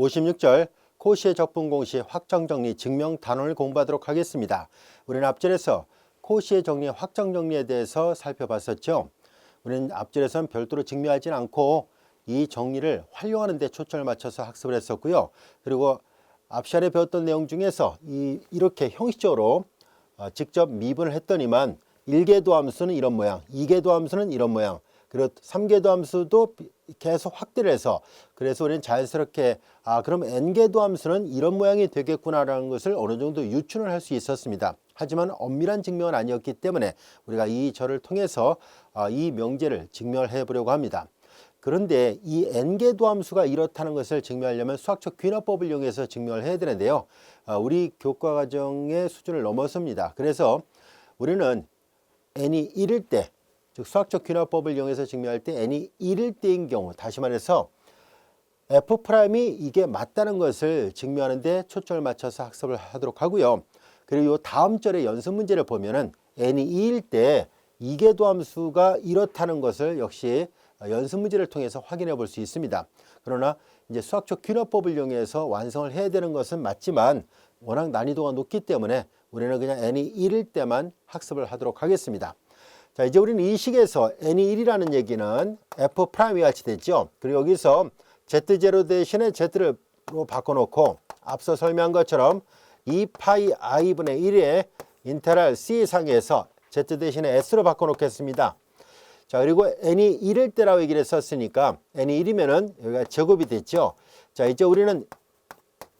56절 코시의 적분공식 확정정리 증명 단원을 공부하도록 하겠습니다. 우리는 앞절에서 코시의 정리 확정정리에 대해서 살펴봤었죠. 우리는 앞절에서는 별도로 증명하지는 않고 이 정리를 활용하는 데 초점을 맞춰서 학습을 했었고요. 그리고 앞 시간에 배웠던 내용 중에서 이렇게 형식적으로 직접 미분을 했더니만 1궤도 함수는 이런 모양, 2궤도 함수는 이런 모양, 그리고 3궤도 함수도 계속 확대를 해서 그래서 우리는 자연스럽게 그럼 n궤도 함수는 이런 모양이 되겠구나라는 것을 어느 정도 유추를 할 수 있었습니다. 하지만 엄밀한 증명은 아니었기 때문에 우리가 이 절을 통해서 이 명제를 증명을 해 보려고 합니다. 그런데 이 n궤도 함수가 이렇다는 것을 증명하려면 수학적 귀납법을 이용해서 증명을 해야 되는데요. 우리 교과 과정의 수준을 넘어섭니다. 그래서 우리는 n이 1일 때, 즉 수학적 귀납법을 이용해서 증명할 때 n이 1일 때인 경우, 다시 말해서 f'이 이게 맞다는 것을 증명하는 데 초점을 맞춰서 학습을 하도록 하고요. 그리고 이 다음 절의 연습 문제를 보면은 n이 2일 때 2궤도 함수가 이렇다는 것을 역시 연습 문제를 통해서 확인해 볼 수 있습니다. 그러나 이제 수학적 귀납법을 이용해서 완성을 해야 되는 것은 맞지만 워낙 난이도가 높기 때문에 우리는 그냥 n이 1일 때만 학습을 하도록 하겠습니다. 자, 이제 우리는 이 식에서 n이 1이라는 얘기는 f'이 같이 됐죠. 그리고 여기서 z0 대신에 z를 바꿔놓고 앞서 설명한 것처럼 2파이 i분의 1의 인테그랄 c상에서 z 대신에 s로 바꿔놓겠습니다. 자, 그리고 n이 1일 때라고 얘기를 했었으니까 n이 1이면은 여기가 제곱이 됐죠. 자, 이제 우리는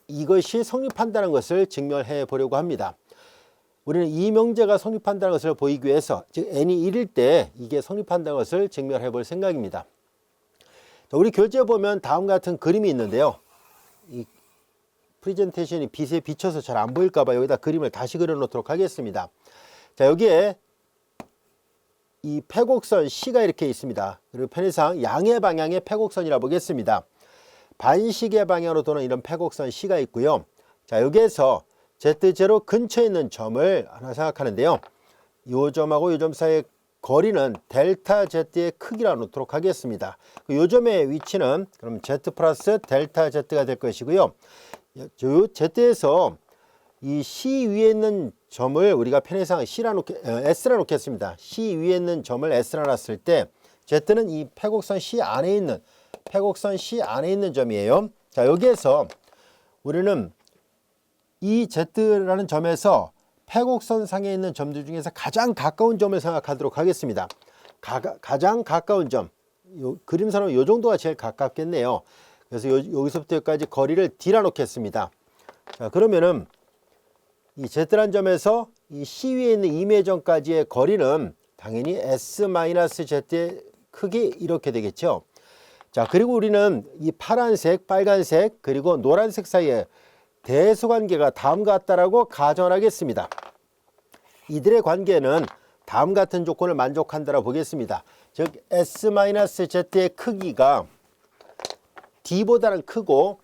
이것이 성립한다는 것을 증명해 보려고 합니다. 우리는 이 명제가 성립한다는 것을 보이기 위해서, 즉 n이 1일 때 이게 성립한다는 것을 증명해 볼 생각입니다. 자, 우리 교재에 보면 다음 같은 그림이 있는데요. 이 프레젠테이션이 빛에 비쳐서 잘 안 보일까 봐 여기다 그림을 다시 그려 놓도록 하겠습니다. 자, 여기에 이 패곡선 C가 이렇게 있습니다. 그리고 편의상 양의 방향의 패곡선이라 보겠습니다. 반시계 방향으로 도는 이런 패곡선 C가 있고요. 자, 여기에서 Z0 근처에 있는 점을 하나 생각하는데요. 이 점하고 이 점 사이의 거리는 델타 Z의 크기라 놓도록 하겠습니다. 이 점의 위치는 그럼 Z 플러스 델타 Z가 될 것이고요. 이 Z에서 이 C 위에 있는 점을 우리가 편의상 S라 놓겠습니다. C 위에 있는 점을 S라 놨을 때 Z는 이 패곡선 C 안에 있는 점이에요. 자, 여기에서 우리는 이 Z라는 점에서 패곡선 상에 있는 점들 중에서 가장 가까운 점을 생각하도록 하겠습니다. 가장 가까운 점, 그림상으로 이 정도가 제일 가깝겠네요. 그래서 여기서부터 여기까지 거리를 D라 놓겠습니다. 자, 그러면은 이 Z라는 점에서 이 C 위에 있는 임의점까지의 거리는 당연히 S-Z의 크기 이렇게 되겠죠. 자, 그리고 우리는 이 파란색, 빨간색, 그리고 노란색 사이에 대수관계가 다음과 같다라고 가정을 하겠습니다. 이들의 관계는 다음 같은 조건을 만족한다라고 보겠습니다. 즉 S-Z의 크기가 D보다는 크고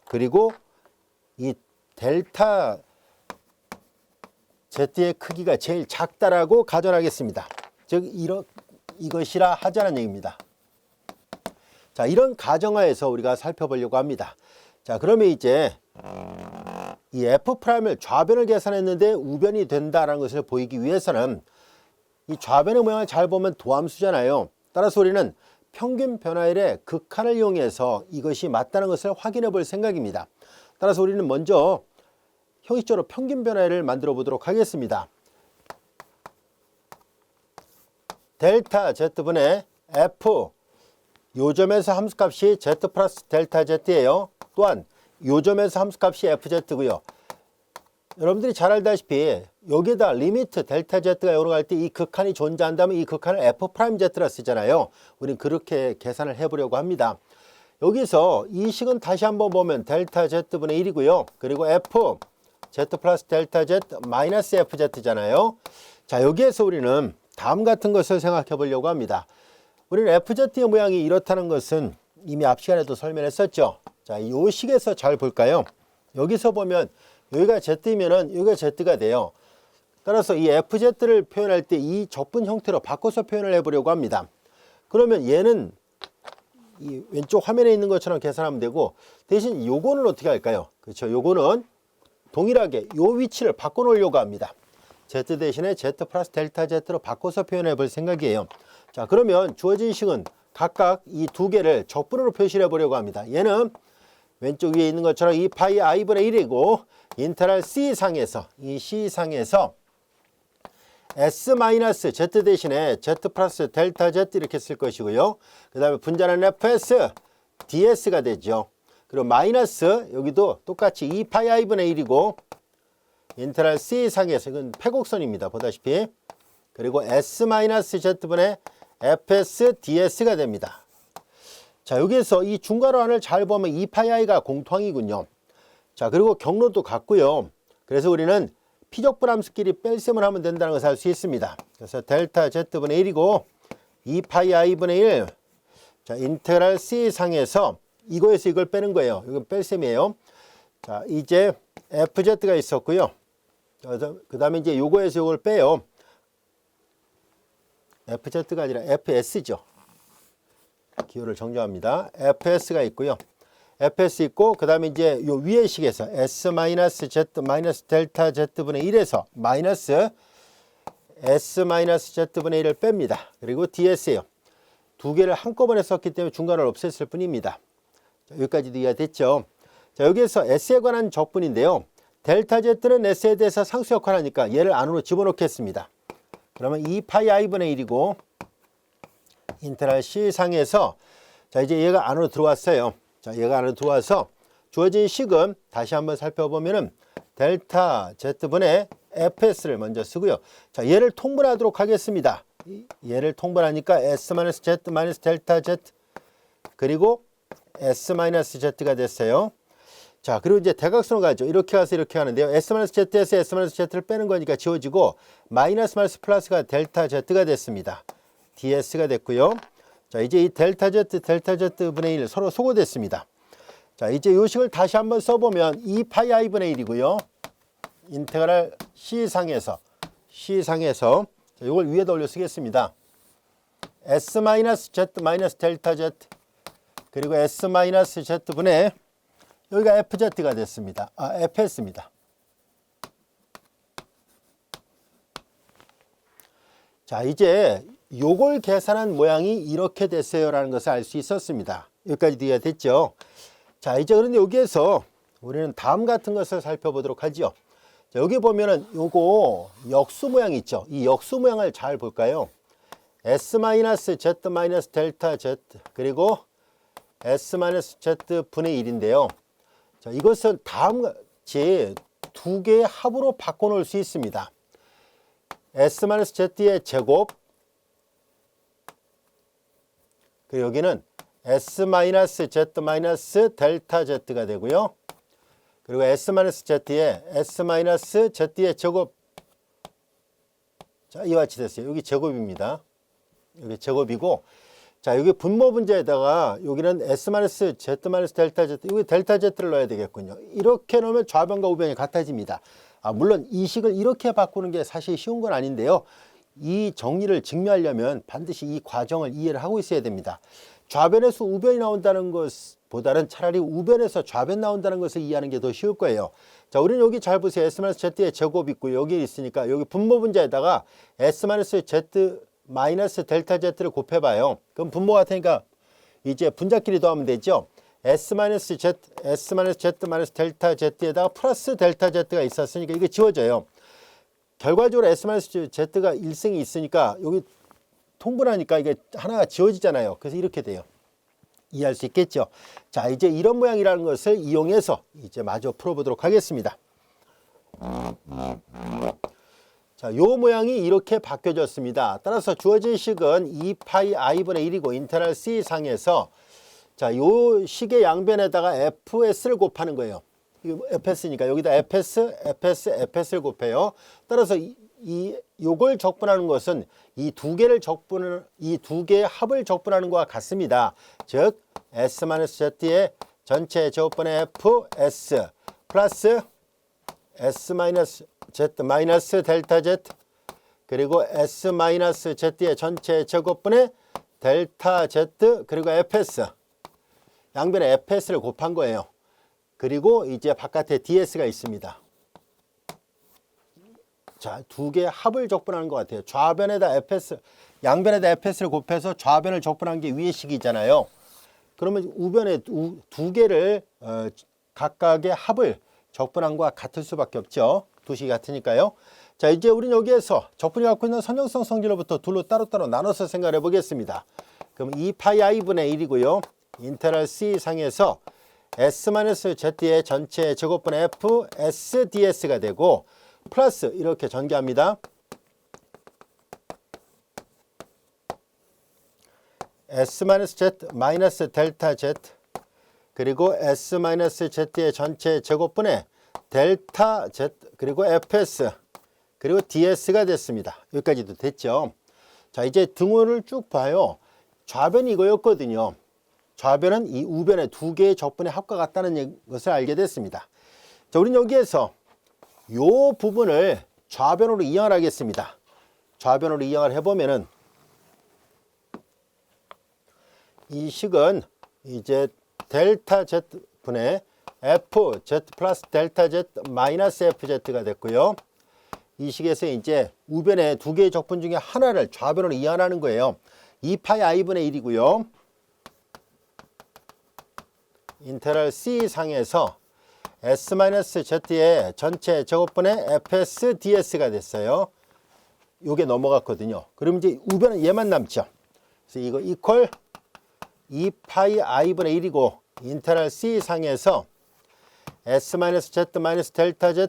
그리고 이 델타 Z의 크기가 제일 작다라고 가정하겠습니다. 즉 이것이라 하자는 얘기입니다. 자, 이런 가정하에서 우리가 살펴보려고 합니다. 자, 그러면 이제 이 F'을 좌변을 계산했는데 우변이 된다는 것을 보이기 위해서는 이 좌변의 모양을 잘 보면 도함수잖아요. 따라서 우리는 평균 변화율의 극한을 이용해서 이것이 맞다는 것을 확인해 볼 생각입니다. 따라서 우리는 먼저 형식적으로 평균 변화율을 만들어 보도록 하겠습니다. 델타 Z분의 F, 요 점에서 함수값이 Z 플러스 델타 Z예요. 또한 요 점에서 함수값이 FZ고요. 여러분들이 잘 알다시피 여기에다 리미트 델타 Z가 0으로 갈 때 이 극한이 존재한다면 이 극한을 F'Z라 쓰잖아요. 우리는 그렇게 계산을 해보려고 합니다. 여기서 이 식은 다시 한번 보면 델타 Z분의 1이고요. 그리고 F, Z 플러스 델타 Z 마이너스 FZ잖아요. 자, 여기에서 우리는 다음 같은 것을 생각해 보려고 합니다. 우리는 FZ의 모양이 이렇다는 것은 이미 앞 시간에도 설명했었죠. 자, 이 식에서 잘 볼까요? 여기서 보면 여기가 Z이면은 여기가 Z가 돼요. 따라서 이 FZ를 표현할 때 이 적분 형태로 바꿔서 표현을 해보려고 합니다. 그러면 얘는 이 왼쪽 화면에 있는 것처럼 계산하면 되고, 대신 요거는 어떻게 할까요? 그렇죠. 요거는 동일하게 요 위치를 바꿔 놓으려고 합니다. Z 대신에 Z 플러스 델타 Z로 바꿔서 표현해 볼 생각이에요. 자, 그러면 주어진 식은 각각 이 두 개를 적분으로 표시해 보려고 합니다. 얘는 왼쪽 위에 있는 것처럼 2파이 i분의 1이고, 인테그랄 C상에서, 이 C상에서 S-Z 대신에 Z 플러스 델타 Z 이렇게 쓸 것이고요. 그 다음에 분자는 FS, DS가 되죠. 그리고 마이너스, 여기도 똑같이 2파이 i분의 1이고, 인테그랄 C상에서, 이건 패곡선입니다. 보다시피. 그리고 S-Z분의 FS, DS가 됩니다. 자, 여기에서 이 중괄호안을 잘 보면 2파이가 공통이군요. 자, 그리고 경로도 같고요. 그래서 우리는 피적분 함수끼리 뺄셈을 하면 된다는 것을 알 수 있습니다. 그래서 델타 Z분의 1이고 2파이분의 1. 자, 인테그랄 C상에서 이거에서 이걸 빼는 거예요. 이건 뺄셈이에요. 자, 이제 FZ가 있었고요. 그 다음에 이제 요거에서 요걸 빼요. FZ가 아니라 FS죠. 기호를 정정합니다. FS가 있고요. FS 있고, 그 다음에 이제 요 위의 식에서 S-Z 마이너스 델타 Z분의 1에서 마이너스 S-Z분의 1을 뺍니다. 그리고 DS예요. 두 개를 한꺼번에 썼기 때문에 중간을 없앴을 뿐입니다. 자, 여기까지도 이해가 됐죠? 자, 여기에서 S에 관한 적분인데요. 델타 Z는 S에 대해서 상수 역할을 하니까 얘를 안으로 집어넣겠습니다. 그러면 2파이 i분의 1이고, 인테그랄 C상에서, 자, 이제 얘가 안으로 들어왔어요. 자, 얘가 안으로 들어와서 주어진 식은 다시 한번 살펴보면은 델타 Z분의 FS를 먼저 쓰고요. 자, 얘를 통분하도록 하겠습니다. 얘를 통분하니까 S-Z 델타 Z 그리고 S-Z가 됐어요. 자, 그리고 이제 대각선으로 가죠. 이렇게 가서 이렇게 하는데요. S-Z에서 S-Z를 빼는 거니까 지워지고 마이너스 플러스가 델타 Z가 됐습니다. DS가 됐고요. 자, 이제 이 델타 Z분의 1 서로 소거됐습니다. 자, 이제 이 식을 다시 한번 써보면 2파이 i분의 1이고요. 인테그랄 C상에서 자, 이걸 위에다 올려 쓰겠습니다. S-Z 델타 Z 그리고 S-Z분의 여기가 FZ가 됐습니다. FS입니다. 자, 이제 요걸 계산한 모양이 이렇게 됐어요라는 것을 알 수 있었습니다. 여기까지 이해가 됐죠? 자, 이제 그런데 여기에서 우리는 다음 같은 것을 살펴보도록 하죠. 자, 여기 보면은 요거 역수 모양 있죠? 이 역수 모양을 잘 볼까요? S-Z 델타 Z 그리고 S-Z분의 1인데요. 자, 이것은 다음과 같이 두 개의 합으로 바꿔놓을 수 있습니다. S-Z의 제곱 그리고 여기는 S-Z 델타 Z가 되고요. 그리고 S-Z의 S-Z의 제곱. 자, 이와 같이 됐어요. 여기 제곱입니다. 여기 제곱이고, 자, 여기 분모 분자에다가 여기는 S-Z 델타 Z, 여기 델타 Z를 넣어야 되겠군요. 이렇게 넣으면 좌변과 우변이 같아집니다. 물론 이 식을 이렇게 바꾸는 게 사실 쉬운 건 아닌데요. 이 정리를 증명하려면 반드시 이 과정을 이해를 하고 있어야 됩니다. 좌변에서 우변이 나온다는 것보다는 차라리 우변에서 좌변 나온다는 것을 이해하는 게 더 쉬울 거예요. 자, 우리는 여기 잘 보세요. S-Z의 제곱 있고 여기 있으니까 여기 분모 분자에다가 S-Z 델타 Z를 곱해봐요. 그럼 분모가 되니까 이제 분자끼리 더하면 되죠. S-Z 델타 Z에다가 플러스 델타 Z가 있었으니까 이게 지워져요. 결과적으로 S-Z가 1승이 있으니까 여기 통분하니까 이게 하나가 지워지잖아요. 그래서 이렇게 돼요. 이해할 수 있겠죠? 자, 이제 이런 모양이라는 것을 이용해서 이제 마저 풀어보도록 하겠습니다. 자, 요 모양이 이렇게 바뀌어졌습니다. 따라서 주어진 식은 2파이 i분의 1이고 인테그랄 C상에서 자, 요 식의 양변에다가 FS를 곱하는 거예요. FS니까 여기다 FS를 곱해요. 따라서 요걸 적분하는 것은 이 두 개의 합을 적분하는 것과 같습니다. 즉 S-Z의 전체 제곱분의 FS 플러스 S-Z 델타 Z 그리고 S-Z의 전체 제곱분의 델타 Z 그리고 FS 양변에 fs를 곱한 거예요. 그리고 이제 바깥에 ds가 있습니다. 자, 두 개의 합을 적분하는 것 같아요. 좌변에다 fs, 양변에다 fs를 곱해서 좌변을 적분한 게 위의 식이잖아요. 그러면 우변에 두 개를 각각의 합을 적분한 것과 같을 수밖에 없죠. 두 식이 같으니까요. 자, 이제 우리는 여기에서 적분이 갖고 있는 선형성 성질로부터 둘로 따로따로 나눠서 생각해 보겠습니다. 그럼 2파이 i분의 1이고요. 인테그랄 c 상에서 s-z의 전체 제곱분의 f s ds가 되고 플러스 이렇게 전개합니다. s-z 마이너스 델타 z 그리고 s-z의 전체 제곱분의 델타 z 그리고 fs 그리고 ds가 됐습니다. 여기까지도 됐죠. 자, 이제 등호를 쭉 봐요. 좌변이 이거였거든요. 좌변은 이 우변의 두 개의 적분의 합과 같다는 것을 알게 됐습니다. 자, 우리는 여기에서 이 부분을 좌변으로 이항을 하겠습니다. 좌변으로 이항을 해보면은 이 식은 이제 델타 z분의 fz 플러스 델타 z 마이너스 fz가 됐고요. 이 식에서 이제 우변의 두 개의 적분 중에 하나를 좌변으로 이항하는 거예요. 2파이 i분의 1이고요. 인테그랄 c 상에서 s-z의 전체 제곱분의 fs ds가 됐어요. 요게 넘어갔거든요. 그럼 이제 우변은 얘만 남죠. 그래서 이거 이퀄 2파이 i분의 1이고 인테그랄 c 상에서 s-z 델타 z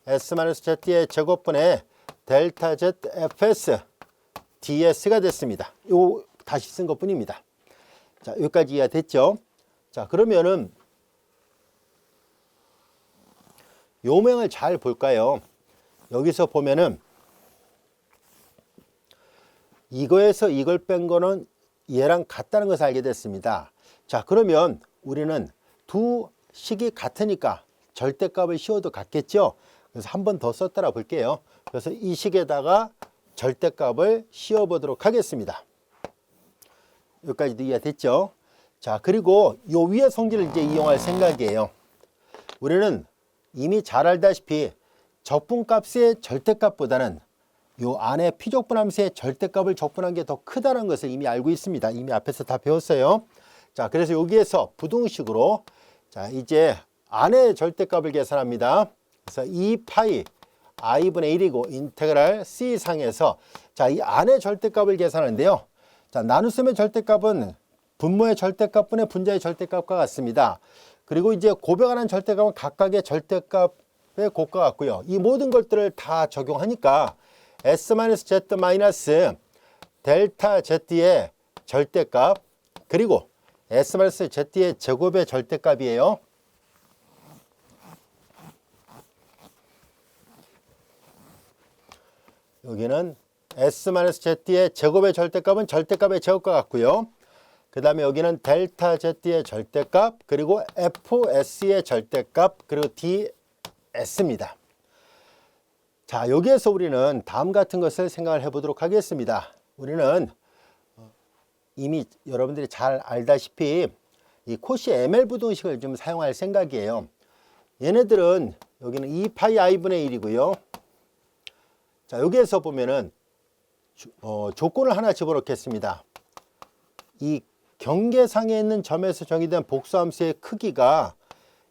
s-z의 제곱분의 델타 z fs ds가 됐습니다. 요 다시 쓴 것뿐입니다. 자, 여기까지 이해가 됐죠? 자, 그러면은 요명을 잘 볼까요? 여기서 보면은 이거에서 이걸 뺀 거는 얘랑 같다는 것을 알게 됐습니다. 자, 그러면 우리는 두 식이 같으니까 절대값을 씌워도 같겠죠? 그래서 한 번 더 썼더라 볼게요. 그래서 이 식에다가 절대값을 씌워 보도록 하겠습니다. 여기까지도 이해가 됐죠? 자, 그리고 요 위의 성질을 이제 이용할 생각이에요. 우리는 이미 잘 알다시피 적분값의 절대값보다는 요 안에 피적분함수의 절대값을 적분한 게 더 크다는 것을 이미 알고 있습니다. 이미 앞에서 다 배웠어요. 자, 그래서 여기에서 부등식으로 자, 이제 안의 절대값을 계산합니다. 그래서 2파이 i분의 1이고 인테그랄 c 상에서 자, 이 안의 절대값을 계산하는데요. 자, 나눗셈의 절대값은 분모의 절대값분의 분자의 절대값과 같습니다. 그리고 이제 고백하는 절대값은 각각의 절대값의 곱과 같고요. 이 모든 것들을 다 적용하니까 s-z 마이너스 델타 z의 절대값 그리고 s-z의 제곱의 절대값이에요. 여기는 s-z의 제곱의 절대값은 절대값의 제곱과 같고요. 그 다음에 여기는 델타 z의 절대값 그리고 fs의 절대값 그리고 ds입니다. 자, 여기에서 우리는 다음 같은 것을 생각을 해보도록 하겠습니다. 우리는 이미 여러분들이 잘 알다시피 이 코시 ml 부등식을 좀 사용할 생각이에요. 얘네들은 여기는 2파이 i분의 1이고요. 자, 여기에서 보면은 조건을 하나 집어넣겠습니다. 이 경계상에 있는 점에서 정의된 복수함수의 크기가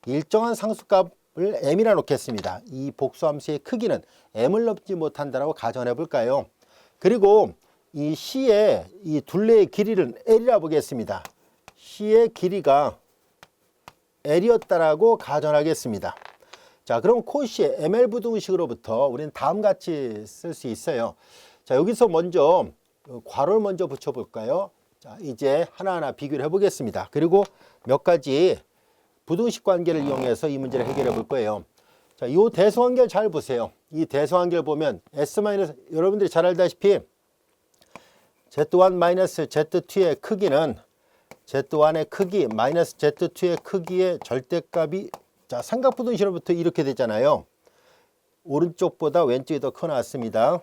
일정한 상수값을 m이라 놓겠습니다. 이 복수함수의 크기는 m을 넘지 못한다라고 가정해 볼까요? 그리고 이 C의 이 둘레의 길이를 L이라 보겠습니다. C의 길이가 L이었다라고 가정하겠습니다. 자, 그럼 코시의 ML 부등식으로부터 우리는 다음같이 쓸 수 있어요. 자, 여기서 먼저 괄호를 먼저 붙여볼까요? 자, 이제 하나하나 비교를 해보겠습니다. 그리고 몇 가지 부등식 관계를 이용해서 이 문제를 해결해 볼 거예요. 자, 이 대소관계를 잘 보세요. 이 대소관계를 보면 S- 여러분들이 잘 알다시피 Z1-Z2의 크기는 Z1의 크기 마이너스 Z2의 크기의 절대값이 자, 삼각부등식으로부터 이렇게 되잖아요. 오른쪽보다 왼쪽이 더 커 나왔습니다.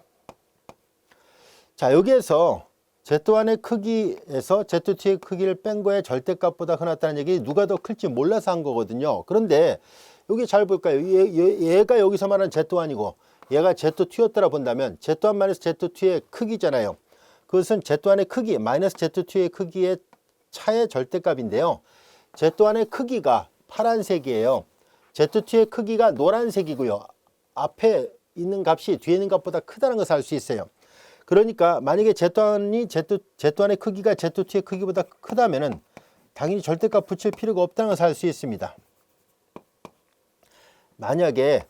자, 여기에서 Z1의 크기에서 Z2의 크기를 뺀 거에 절대값보다 크다는 얘기 누가 더 클지 몰라서 한 거거든요. 그런데 여기 잘 볼까요? 얘가 여기서 말하는 Z1이고 얘가 Z2였더라 본다면 Z1 마이너스 Z2의 크기잖아요. 그것은 Z1의 크기 마이너스 Z2의 크기의 차의 절대값인데요. Z1의 크기가 파란색이에요. Z2의 크기가 노란색이고요. 앞에 있는 값이 뒤에 있는 값보다 크다는 것을 알 수 있어요. 그러니까 만약에 Z1의 크기가 Z2의 크기보다 크다면은 당연히 절대값 붙일 필요가 없다는 것을 알 수 있습니다. 만약에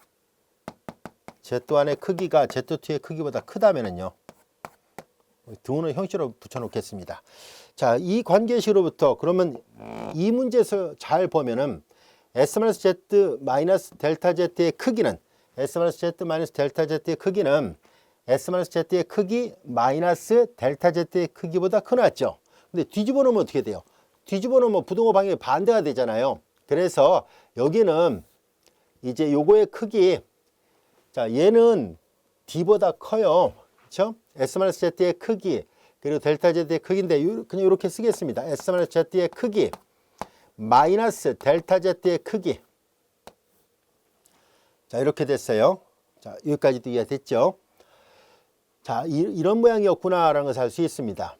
Z1의 크기가 Z2의 크기보다 크다면은요. 등호는 형식으로 붙여놓겠습니다. 자, 이 관계식으로부터 그러면 이 문제에서 잘 보면은 S-Z 마이너스 델타 Z의 크기는 S-Z 마이너스 델타 Z의 크기는 S-Z의 크기 마이너스 델타 Z의 크기보다 크나죠. 근데 뒤집어 놓으면 어떻게 돼요? 뒤집어 놓으면 부등호 방향이 반대가 되잖아요. 그래서 여기는 이제 요거의 크기, 자, 얘는 D보다 커요. 그렇죠? S-Z의 크기, 그리고 델타 Z의 크기인데 그냥 이렇게 쓰겠습니다. S-Z의 크기 마이너스 델타 Z의 크기. 자, 이렇게 됐어요. 자, 여기까지도 이해됐죠? 자, 이런 모양이었구나라는 것을 알 수 있습니다.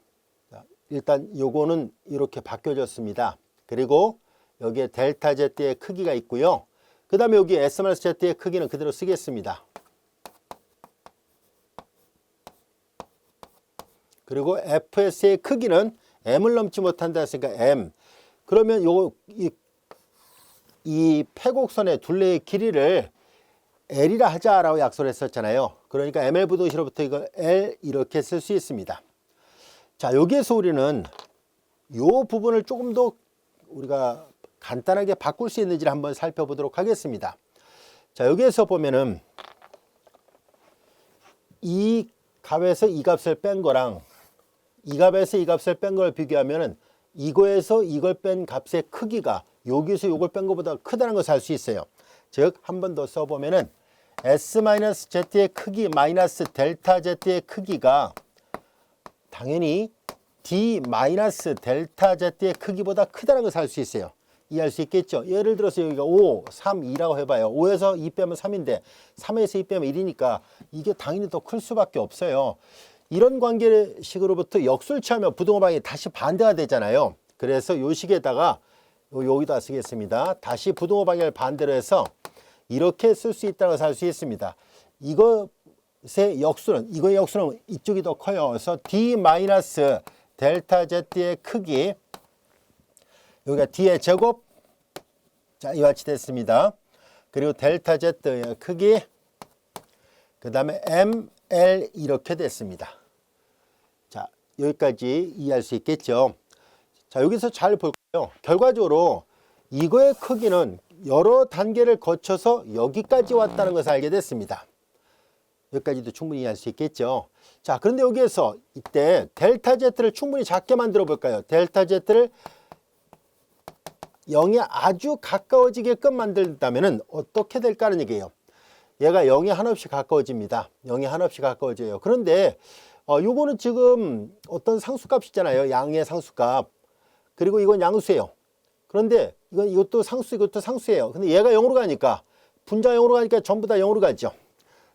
자, 일단 요거는 이렇게 바뀌어졌습니다. 그리고 여기에 델타 Z의 크기가 있고요. 그 다음에 여기 S-Z의 크기는 그대로 쓰겠습니다. 그리고 FS의 크기는 M을 넘지 못한다 했으니까 M. 그러면 이 패곡선의 둘레의 길이를 L이라 하자라고 약속을 했었잖아요. 그러니까 ML 부등식으로부터 이걸 L 이렇게 쓸 수 있습니다. 자, 여기에서 우리는 이 부분을 조금 더 우리가 간단하게 바꿀 수 있는지를 한번 살펴보도록 하겠습니다. 자, 여기에서 보면은 이 값에서 이 값을 뺀 거랑 이 값에서 이 값을 뺀 걸 비교하면은 이거에서 이걸 뺀 값의 크기가 여기서 이걸 뺀 것보다 크다는 것을 알 수 있어요. 즉, 한 번 더 써보면은 S-Z의 크기 마이너스 델타 Z의 크기가 당연히 D-델타 Z의 크기보다 크다는 것을 알 수 있어요. 이해할 수 있겠죠? 예를 들어서 여기가 5, 3, 2라고 해봐요. 5에서 2 빼면 3인데 3에서 2 빼면 1이니까 이게 당연히 더 클 수밖에 없어요. 이런 관계식으로부터 역수를 취하면 부등호 방향이 다시 반대가 되잖아요. 그래서 요 식에다가 여기다 쓰겠습니다. 다시 부등호 방향을 반대로 해서 이렇게 쓸 수 있다는 것을 알 수 있습니다. 이거의 역수는 이쪽이 더 커요. 그래서 D-델타 Z의 크기, 여기가 D의 제곱, 자, 이와 같이 됐습니다. 그리고 델타 Z의 크기, 그 다음에 ML 이렇게 됐습니다. 자, 여기까지 이해할 수 있겠죠. 자, 여기서 잘 볼까요? 결과적으로 이거의 크기는 여러 단계를 거쳐서 여기까지 왔다는 것을 알게 됐습니다. 여기까지도 충분히 이해할 수 있겠죠. 자, 그런데 여기에서 이때 델타 Z를 충분히 작게 만들어 볼까요? 델타 Z를 0에 아주 가까워지게끔 만들다면 어떻게 될까는 얘기예요. 얘가 0에 한없이 가까워집니다. 0에 한없이 가까워져요. 그런데 요거는 지금 어떤 상수값이잖아요. 양의 상수값. 그리고 이건 양수예요. 그런데 이것도 상수, 이것도 상수예요. 근데 얘가 0으로 가니까 분자 0으로 가니까 전부 다 0으로 가죠.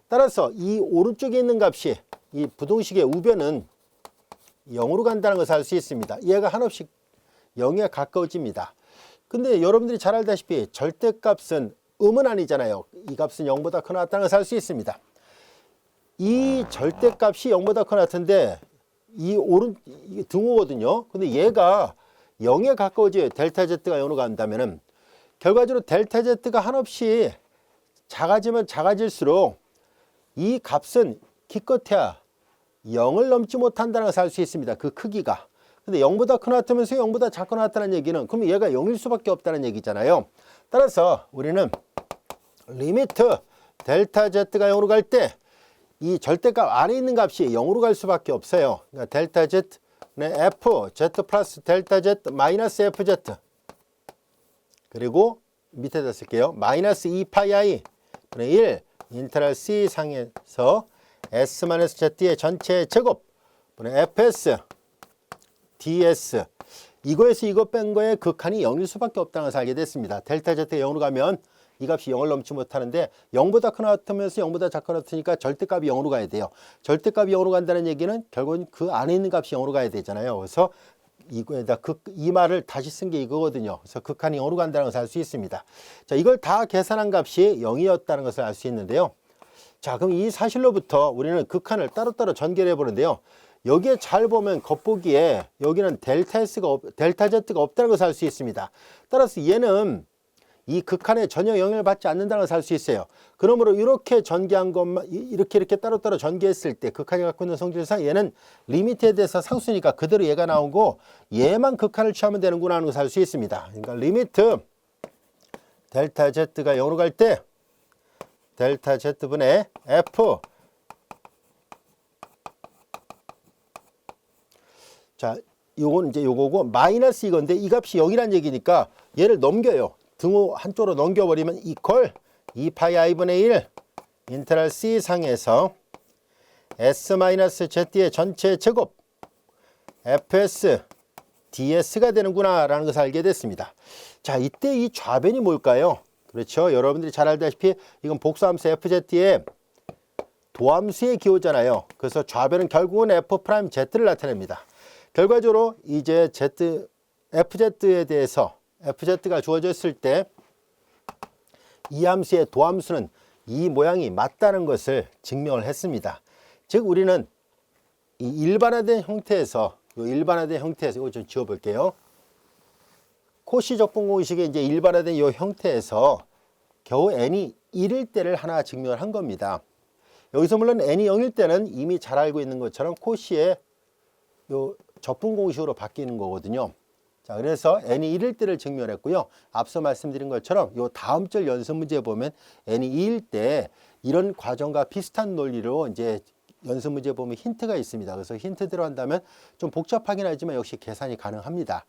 따라서 이 오른쪽에 있는 값이 이 부등식의 우변은 0으로 간다는 것을 알 수 있습니다. 얘가 한없이 0에 가까워집니다. 근데 여러분들이 잘 알다시피 절대값은 음은 아니잖아요. 이 값은 0보다 크나 같다는 것을 알 수 있습니다. 이 절대값이 0보다 크나 같은데 이게 등호거든요. 근데 얘가 0에 가까워져요. 델타 Z가 0으로 간다면은 결과적으로 델타 Z가 한없이 작아지면 작아질수록 이 값은 기껏해야 0을 넘지 못한다는 것을 알 수 있습니다. 그 크기가. 근데 0보다 크나 같으면서 0보다 작거나 같다는 얘기는 그럼 얘가 0일 수밖에 없다는 얘기잖아요. 따라서 우리는 리미트 델타 Z가 0으로 갈 때 이 절대값 안에 있는 값이 0으로 갈 수밖에 없어요. 그러니까 델타 Z F, Z 플러스 델타 Z 마이너스 FZ, 그리고 밑에다 쓸게요. 마이너스 2파이 I 분의 1 인테그랄 C 상에서 S 마이너스 Z의 전체 제곱 분의 FS ds 이거에서 이거 뺀 거에 극한이 0일 수밖에 없다는 것을 알게 됐습니다. 델타 Z가 0으로 가면 이 값이 0을 넘지 못하는데 0보다 크나 같으면서 0보다 작거나 같으니까 절대값이 0으로 가야 돼요. 절대값이 0으로 간다는 얘기는 결국은 그 안에 있는 값이 0으로 가야 되잖아요. 그래서 이거에다 이 말을 다시 쓴 게 이거거든요. 그래서 극한이 0으로 간다는 것을 알 수 있습니다. 자, 이걸 다 계산한 값이 0이었다는 것을 알 수 있는데요. 자, 그럼 이 사실로부터 우리는 극한을 따로따로 전개를 해보는데요. 여기에 잘 보면 겉보기에 여기는 델타 Z가 없다는 것을 알 수 있습니다. 따라서 얘는 이 극한에 전혀 영향을 받지 않는다는 것을 알 수 있어요. 그러므로 이렇게 전개한 것만 이렇게 따로따로 전개했을 때 극한이 갖고 있는 성질상 얘는 리미트에 대해서 상수니까 그대로 얘가 나오고 얘만 극한을 취하면 되는구나 하는 것을 알 수 있습니다. 그러니까 리미트 델타 Z가 0으로 갈 때 델타 Z분의 F 자, 요건 이제 요거고 마이너스 이건데 이 값이 0이란 얘기니까 얘를 넘겨요. 등호 한쪽으로 넘겨버리면 이퀄 2파이 i분의 1 인테그랄 c 상에서 s-z의 전체 제곱 fs ds가 되는구나 라는 것을 알게 됐습니다. 자, 이때 이 좌변이 뭘까요? 그렇죠. 여러분들이 잘 알다시피 이건 복수함수 fz의 도함수의 기호잖아요. 그래서 좌변은 결국은 f'z를 나타냅니다. 결과적으로 이제 fz에 대해서 fz가 주어졌을 때 이 함수의 도함수는 이 모양이 맞다는 것을 증명을 했습니다. 즉 우리는 이 일반화된 형태에서 이거 좀 지워볼게요. 코시 적분 공식의 이제 일반화된 이 형태에서 겨우 n이 1일 때를 하나 증명을 한 겁니다. 여기서 물론 n이 0일 때는 이미 잘 알고 있는 것처럼 코시의 요 적분 공식으로 바뀌는 거거든요. 자, 그래서 n이 1일 때를 증명했고요. 앞서 말씀드린 것처럼 요 다음 절 연습 문제 보면 n이 2일 때 이런 과정과 비슷한 논리로 이제 연습 문제 보면 힌트가 있습니다. 그래서 힌트대로 한다면 좀 복잡하긴 하지만 역시 계산이 가능합니다.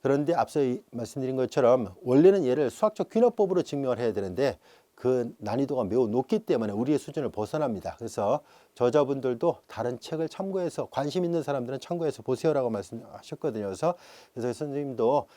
그런데 앞서 말씀드린 것처럼 원래는 얘를 수학적 귀납법으로 증명을 해야 되는데 그 난이도가 매우 높기 때문에 우리의 수준을 벗어납니다. 그래서 저자분들도 다른 책을 참고해서 관심 있는 사람들은 참고해서 보세요라고 말씀하셨거든요. 그래서 선생님도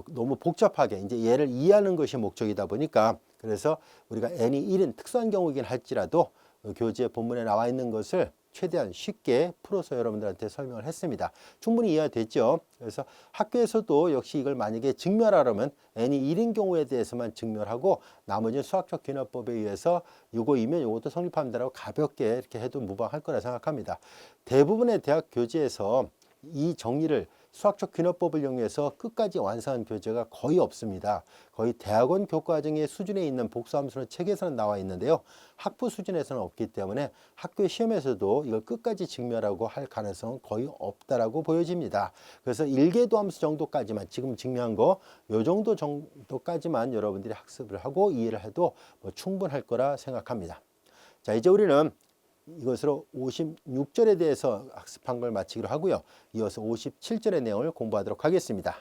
너무 복잡하게 이제 얘를 이해하는 것이 목적이다 보니까 그래서 우리가 n이 1인 특수한 경우이긴 할지라도 교재 본문에 나와 있는 것을 최대한 쉽게 풀어서 여러분들한테 설명을 했습니다. 충분히 이해가 됐죠? 그래서 학교에서도 역시 이걸 만약에 증명하려면 n이 1인 경우에 대해서만 증명하고 나머지는 수학적 귀납법에 의해서 이거이면 이것도 성립합니다라고 가볍게 이렇게 해도 무방할 거라 생각합니다. 대부분의 대학 교재에서 이 정리를 수학적 귀납법을 이용해서 끝까지 완성한 교재가 거의 없습니다. 거의 대학원 교과정의 수준에 있는 복수함수는 책에서는 나와 있는데요. 학부 수준에서는 없기 때문에 학교 시험에서도 이걸 끝까지 증명하고 할 가능성은 거의 없다라고 보여집니다. 그래서 일계도함수 정도까지만 지금 증명한 거 요 정도까지만 여러분들이 학습을 하고 이해를 해도 뭐 충분할 거라 생각합니다. 자, 이제 우리는 이것으로 56절에 대해서 학습한 걸 마치기로 하고요. 이어서 57절의 내용을 공부하도록 하겠습니다.